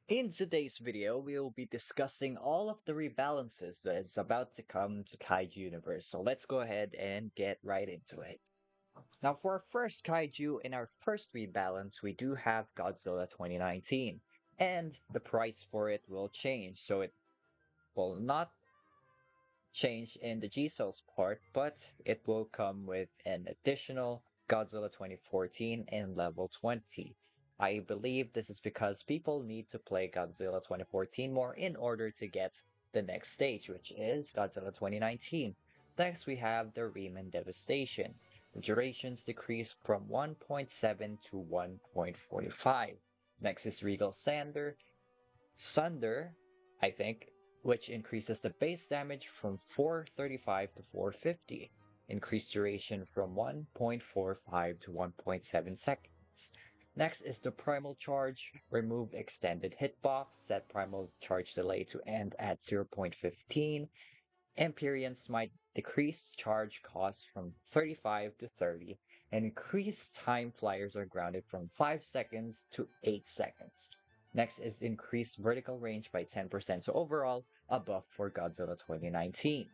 In today's video, we will be discussing all of the rebalances that is about to come to Kaiju universe. So let's go ahead and get right into it. Now for our first Kaiju in our first rebalance, we do have Godzilla 2019. And the price for it will change. So it will not change in the G-Cells part, but it will come with an additional Godzilla 2014 in level 20. I believe this is because people need to play Godzilla 2014 more in order to get the next stage, which is Godzilla 2019. Next, we have the Riemann Devastation. The durations decrease from 1.7 to 1.45. Next is Regal Sunder, I think, which increases the base damage from 435 to 450. Increased duration from 1.45 to 1.7 seconds. Next is the Primal Charge. Remove extended hit buff. Set Primal Charge delay to end at 0.15. Empyrean Smite decrease charge cost from 35 to 30. And increase time flyers are grounded from 5 seconds to 8 seconds. Next is increased vertical range by 10%. So overall, a buff for Godzilla 2019.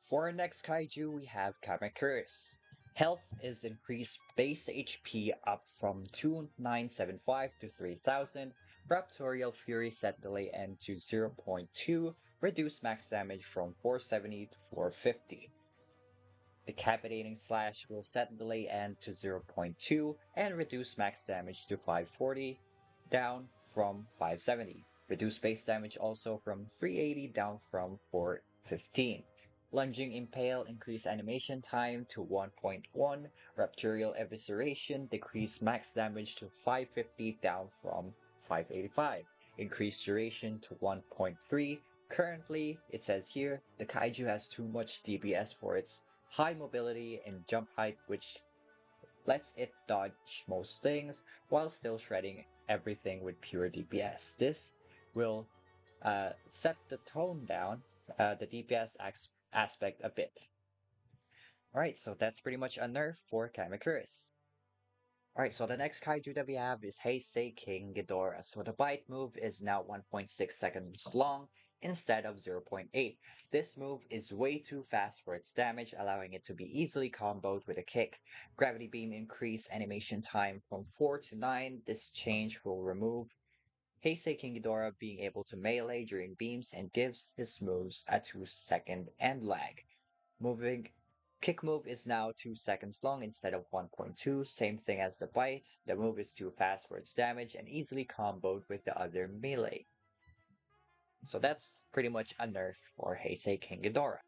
For our next kaiju, we have Kamacuras. Health is increased base HP up from 2975 to 3000. Raptorial Fury set delay end to 0.2. Reduce max damage from 470 to 450. Decapitating Slash will set delay end to 0.2 and reduce max damage to 540, down from 570. Reduce base damage also from 380 down from 415. Lunging Impale increase animation time to 1.1. Raptorial Evisceration decrease max damage to 550 down from 585. Increase duration to 1.3. Currently, it says here, the kaiju has too much DPS for its high mobility and jump height, which lets it dodge most things while still shredding everything with pure DPS. This will set the tone down, the DPS aspect a bit. Alright, so that's pretty much a nerf for Kamacuras. Alright, so the next kaiju that we have is Heisei Ghidorah. So the bite move is now 1.6 seconds long instead of 0.8. This move is way too fast for its damage, allowing it to be easily comboed with a kick. Gravity Beam increase animation time from 4 to 9. This change will remove Heisei Ghidorah being able to melee during beams and gives his moves a 2-second end lag. Moving Kick move is now 2 seconds long instead of 1.2, same thing as the bite. The move is too fast for its damage and easily comboed with the other melee. So that's pretty much a nerf for Heisei Ghidorah.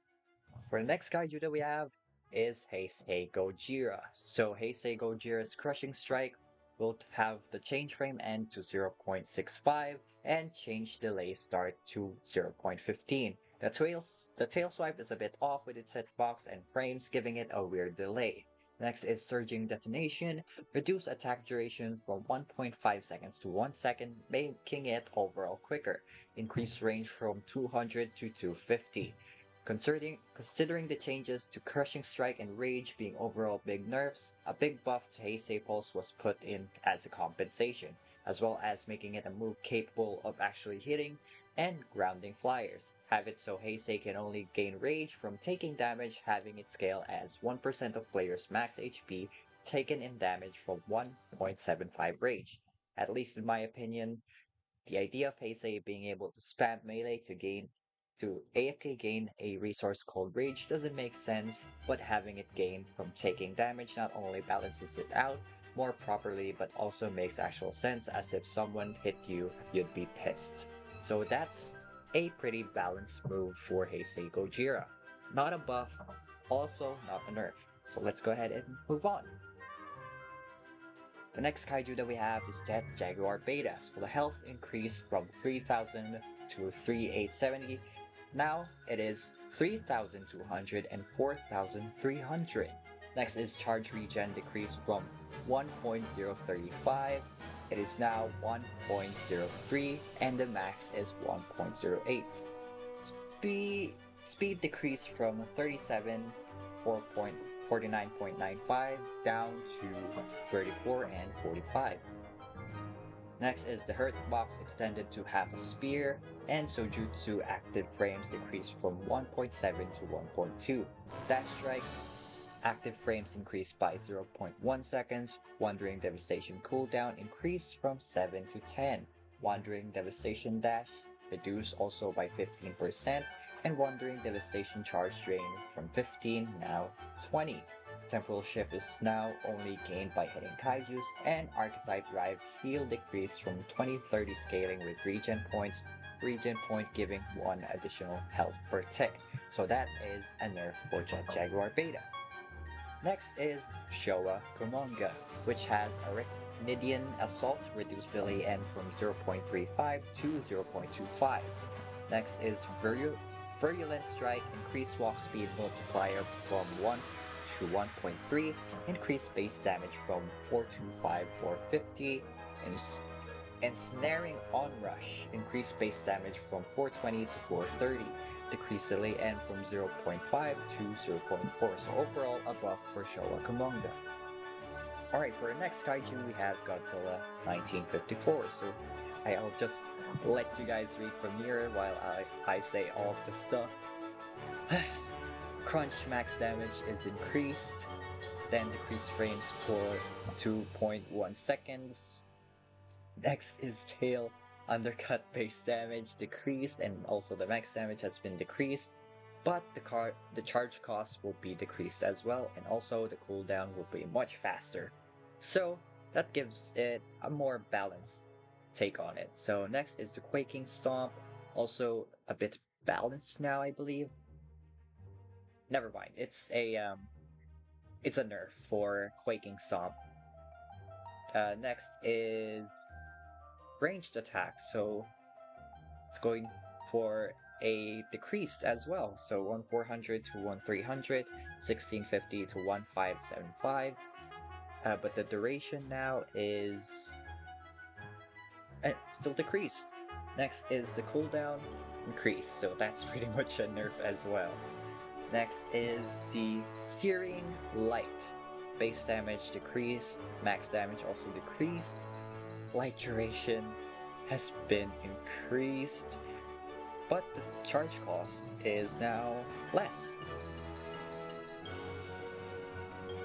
For the next kaiju that we have is Heisei Gojira. So Heisei Gojira's Crushing Strike will have the change frame end to 0.65 and change delay start to 0.15. The tail swipe is a bit off with its hitbox and frames, giving it a weird delay. Next is Surging Detonation. Reduce attack duration from 1.5 seconds to 1 second, making it overall quicker. Increase range from 200 to 250. Considering the changes to Crushing Strike and Rage being overall big nerfs, a big buff to Heisei Pulse was put in as a compensation, as well as making it a move capable of actually hitting and grounding flyers. Have it so Heisei can only gain Rage from taking damage, having it scale as 1% of players' max HP taken in damage from 1.75 Rage. At least in my opinion, the idea of Heisei being able to spam melee to AFK gain a resource called Rage doesn't make sense, but having it gain from taking damage not only balances it out more properly, but also makes actual sense, as if someone hit you, you'd be pissed. So that's a pretty balanced move for Heisei Gojira. Not a buff, also not a nerf. So let's go ahead and move on. The next kaiju that we have is that Jaguar Betas, for the health increase from 3000 to 3870. Now it is 3200 and 4300. Next is charge regen decrease from 1.035. It is now 1.03 and the max is 1.08. Speed decrease from 37 49.95 down to 34 and 45. Next is the hurt box extended to half a spear, and Sojutsu active frames decreased from 1.7 to 1.2. Dash strike active frames increased by 0.1 seconds. Wandering Devastation cooldown increased from 7 to 10. Wandering Devastation dash reduced also by 15%, and Wandering Devastation charge drain from 15 now 20. Temporal shift is now only gained by hitting kaijus, and archetype drive heal decreased from 20-30 scaling with regen points, regen point giving 1 additional health per tick. So that is a nerf for Jaguar Beta. Next is Showa Komanga, which has Arachnidian Assault reduced delay N from 0.35 to 0.25. Next is Virulent Strike, increased walk speed multiplier from 1 to 1.3, increased base damage from 425 to 450, Ensnaring Onrush, increased base damage from 420 to 430, decreased delay N from 0.5 to 0.4, so overall a buff for Showa Komanga. Alright, for our next kaiju we have Godzilla 1954, so I'll just let you guys read from here while I say all of the stuff. Crunch max damage is increased, then decreased frames for 2.1 seconds. Next is tail undercut base damage decreased, and also the max damage has been decreased, but the charge cost will be decreased as well, and also the cooldown will be much faster. So that gives it a more balanced take on it. So next is the Quaking Stomp, also a bit balanced now, I believe. Never mind, it's a nerf for Quaking Stomp. Next is ranged attack, so it's going for a decreased as well, so 1400 to 1300, 1650 to 1575, but the duration now is still decreased. Next is the cooldown increased, so that's pretty much a nerf as well. Next is the Searing Light. Base damage decreased, max damage also decreased, light duration has been increased, but the charge cost is now less.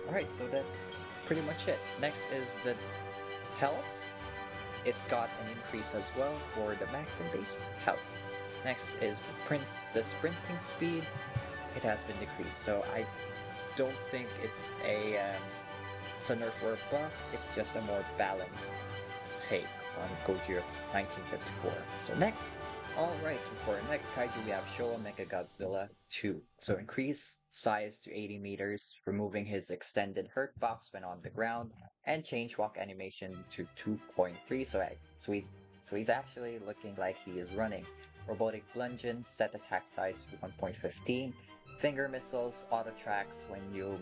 Alright, so that's pretty much it. Next is the health. It got an increase as well for the max and base health. Next is the sprinting speed. It has been decreased, so I don't think it's a nerf or a buff. It's just a more balanced take on Gojira 1954. So next, alright, so for our next kaiju we have Showa Godzilla II. So increase size to 80 meters, removing his extended hurt box when on the ground, and change walk animation to 2.3. So he's actually looking like he is running. Robotic Bludgeon, set attack size to 1.15. Finger missiles, auto tracks when you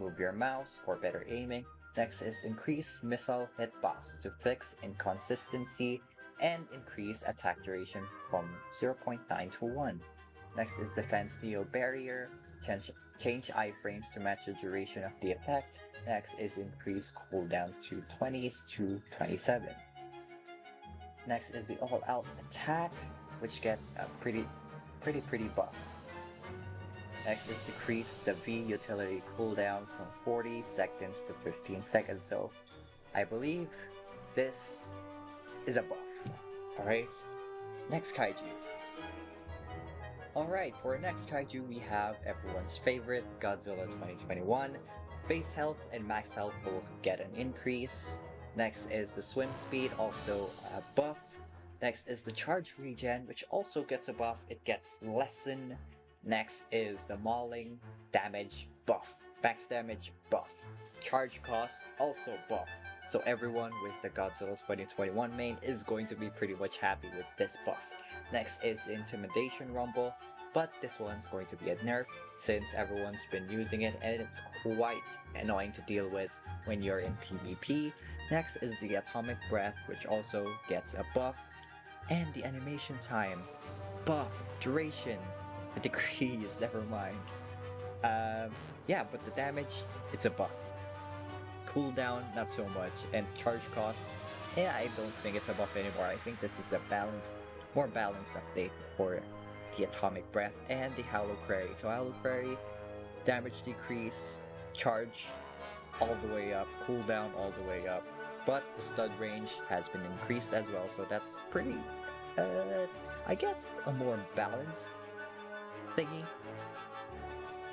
move your mouse for better aiming. Next is increase missile hitbox to fix inconsistency and increase attack duration from 0.9 to 1. Next is defense Neo Barrier, change iframes to match the duration of the effect. Next is increase cooldown to 20s to 27. Next is the all out attack, which gets a pretty buff. Next is decrease the V utility cooldown from 40 seconds to 15 seconds, so I believe this is a buff. Alright, next kaiju. Alright, for our next kaiju we have everyone's favorite, Godzilla 2021. Base health and max health will get an increase. Next is the swim speed, also a buff. Next is the charge regen, which also gets a buff. It gets lessened. Next is the mauling damage buff. Max damage buff. Charge cost also buff. So everyone with the Godzilla 2021 main is going to be pretty much happy with this buff. Next is the Intimidation Rumble, but this one's going to be a nerf since everyone's been using it and it's quite annoying to deal with when you're in PvP. Next is the Atomic Breath, which also gets a buff. And the animation time, buff, duration, the decrease, never mind. Yeah, but the damage, it's a buff. Cooldown, not so much, and charge cost, Yeah, I don't think it's a buff anymore. I think this is a more balanced update for the Atomic Breath and the Hollow Quarry. So Hollow Quarry, damage decrease, charge all the way up, cooldown all the way up. But the stud range has been increased as well, so that's pretty, I guess, a more balanced thingy.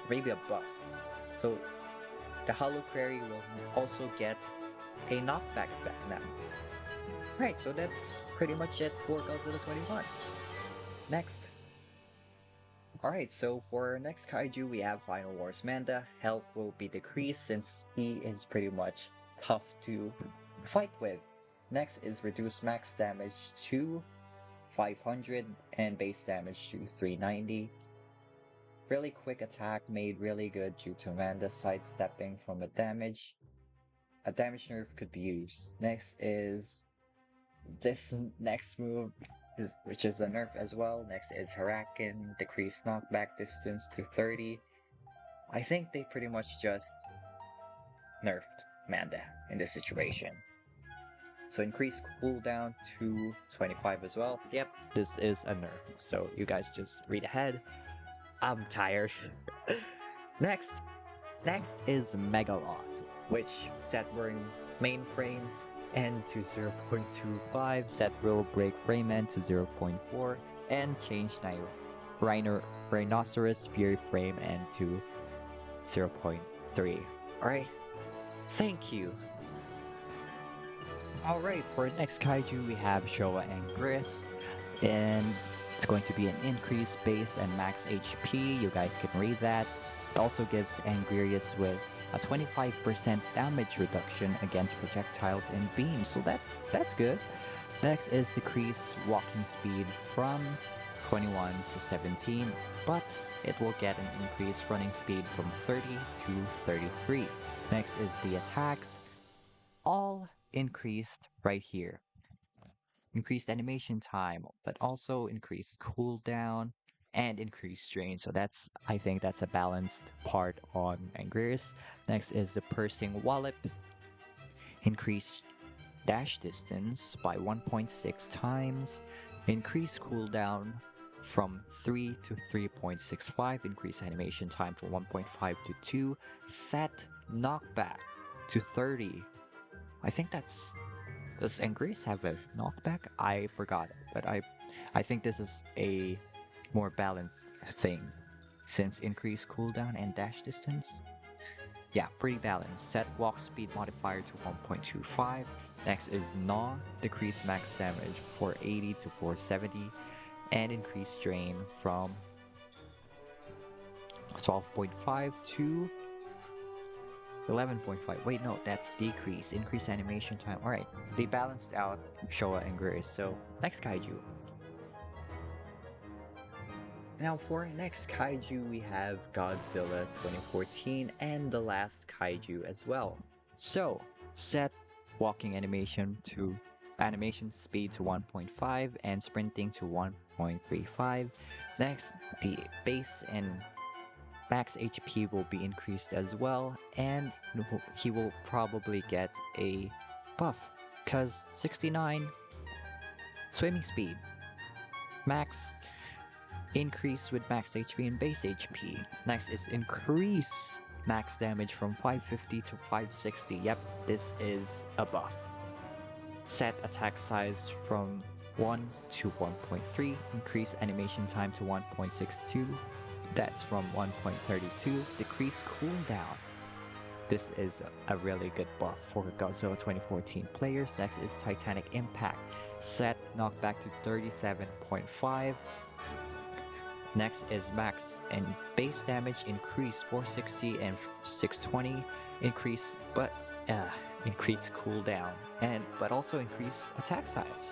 Maybe a buff. So the Hollow Quarry will also get a knockback effect now. Right, so that's pretty much it for Godzilla 21. Next. Alright, so for our next kaiju, we have Final Wars Manda. Health will be decreased since he is pretty much tough to fight with. Next is reduce max damage to 500 and base damage to 390. Really quick attack made really good due to Manda sidestepping from a damage. A damage nerf could be used. Next is this next move, which is a nerf as well. Next is Huracan, decrease knockback distance to 30. I think they pretty much just nerfed Manda in this situation. So increase cooldown to 25 as well. Yep, this is a nerf. So you guys just read ahead. I'm tired. Next is Megalon, which set mainframe end to 0.25, set roll break frame end to 0.4, and change Rhinoceros Fury frame end to 0.3. Alright, thank you. Alright, for next kaiju we have Showa Grace, and it's going to be an increased base and max HP. You guys can read that. It also gives Angrius with a 25% damage reduction against projectiles and beams, so that's good. Next is decrease walking speed from 21 to 17, but it will get an increased running speed from 30 to 33. Next is the attacks, all increased right here. Increased animation time, but also increased cooldown and increased strain. So I think that's a balanced part on Angrius. Next is the Piercing Wallop. Increased dash distance by 1.6 times. Increased cooldown from 3 to 3.65. Increased animation time from 1.5 to 2. Set knockback to 30. I think does Angrius have a knockback? I forgot, but I think this is a more balanced thing since increased cooldown and dash distance. Yeah, pretty balanced. Set walk speed modifier to 1.25. Next is Gnaw, decrease max damage 480 to 470, and increase strain from 12.5 to 11.5. Wait, no, that's decrease. Increase animation time. Alright, they balanced out Showa and Grace. So, next kaiju. Now, for our next kaiju, we have Godzilla 2014 and the last kaiju as well. So, set walking animation speed to 1.5 and sprinting to 1.35. Next, the base and max HP will be increased as well, and he will probably get a buff, because 69 swimming speed. Max increase with max HP and base HP. Next is increase max damage from 550 to 560. Yep, this is a buff. Set attack size from 1 to 1.3. Increase animation time to 1.62. That's from 1.32. Decrease cooldown. This is a really good buff for Godzilla 2014 players. Next is Titanic Impact. Set knockback to 37.5. Next is max and base damage increase 460 and 620. Increase cooldown but also increase attack size.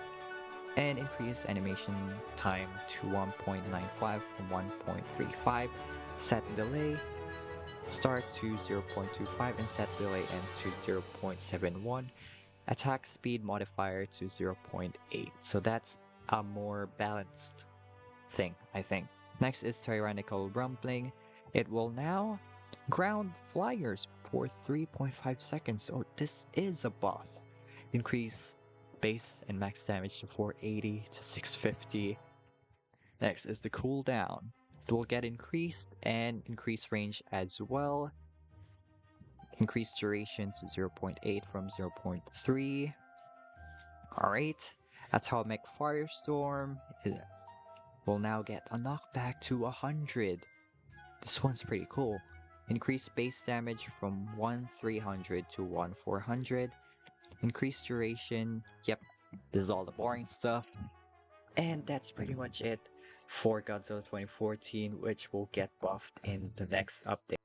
And increase animation time to 1.95 from 1.35. Set delay start to 0.25 and set delay end to 0.71. Attack speed modifier to 0.8. So that's a more balanced thing, I think. Next is Tyrannical Rumbling. It will now ground flyers for 3.5 seconds. So this is a buff. Increase base and max damage to 480 to 650. Next is the cooldown. It will get increased and increased range as well. Increased duration to 0.8 from 0.3. Alright, Atomic Firestorm will now get a knockback to 100. This one's pretty cool. Increased base damage from 1,300 to 1,400. Increased duration. Yep, this is all the boring stuff. And that's pretty much it for Godzilla 2014, which will get buffed in the next update.